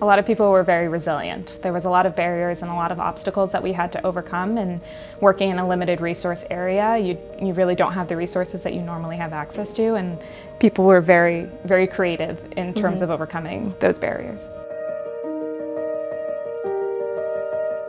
A lot of people were very resilient. There was a lot of barriers and a lot of obstacles that we had to overcome, and working in a limited resource area, you really don't have the resources that you normally have access to, and people were very, very creative in terms of overcoming those barriers.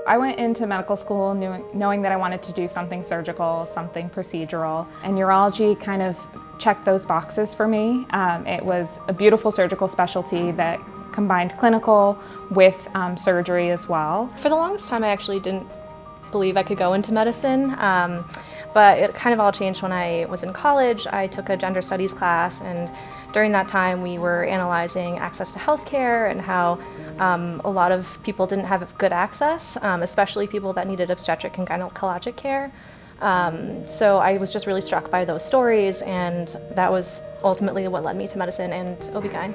I went into medical school knowing that I wanted to do something surgical, something procedural, and urology kind of checked those boxes for me. It was a beautiful surgical specialty that combined clinical with surgery as well. For the longest time, I actually didn't believe I could go into medicine, but it kind of all changed when I was in college. I took a gender studies class, and during that time we were analyzing access to healthcare and how a lot of people didn't have good access, especially people that needed obstetric and gynecologic care. So I was just really struck by those stories, and that was ultimately what led me to medicine and OB-GYN.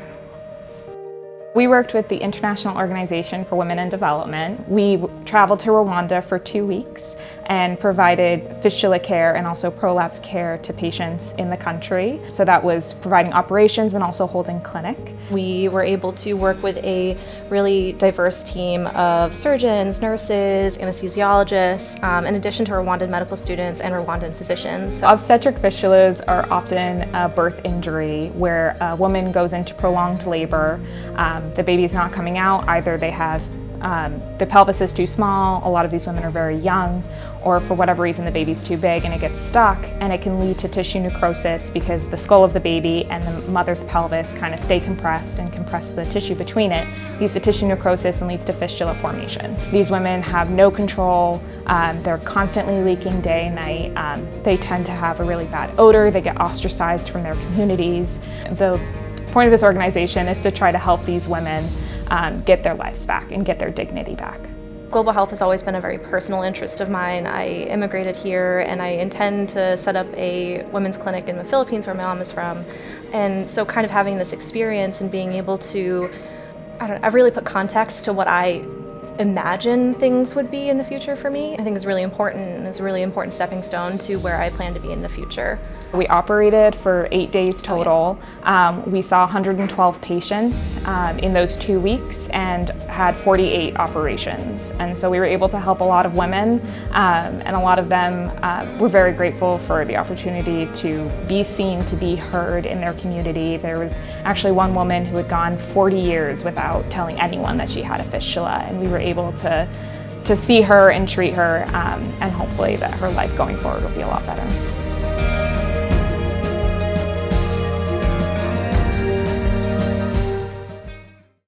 We worked with the International Organization for Women in Development. We traveled to Rwanda for 2 weeks and provided fistula care and also prolapse care to patients in the country. So that was providing operations and also holding clinic. We were able to work with a really diverse team of surgeons, nurses, anesthesiologists, in addition to Rwandan medical students and Rwandan physicians. So obstetric fistulas are often a birth injury where a woman goes into prolonged labor. The baby's not coming out. Either they have the pelvis is too small, a lot of these women are very young, or for whatever reason the baby's too big and it gets stuck, and it can lead to tissue necrosis because the skull of the baby and the mother's pelvis kind of stay compressed and compress the tissue between it, leads to tissue necrosis and leads to fistula formation. These women have no control, they're constantly leaking day and night, they tend to have a really bad odor, they get ostracized from their communities. The point of this organization is to try to help these women get their lives back and get their dignity back. Global health has always been a very personal interest of mine. I immigrated here and I intend to set up a women's clinic in the Philippines where my mom is from. And so kind of having this experience and being able to, I've really put context to what I imagine things would be in the future for me, I think is really important, and is a really important stepping stone to where I plan to be in the future. We operated for 8 days total. We saw 112 patients in those 2 weeks and had 48 operations. And so we were able to help a lot of women, and a lot of them were very grateful for the opportunity to be seen, to be heard in their community. There was actually one woman who had gone 40 years without telling anyone that she had a fistula, and we were able to see her and treat her, and hopefully that her life going forward will be a lot better.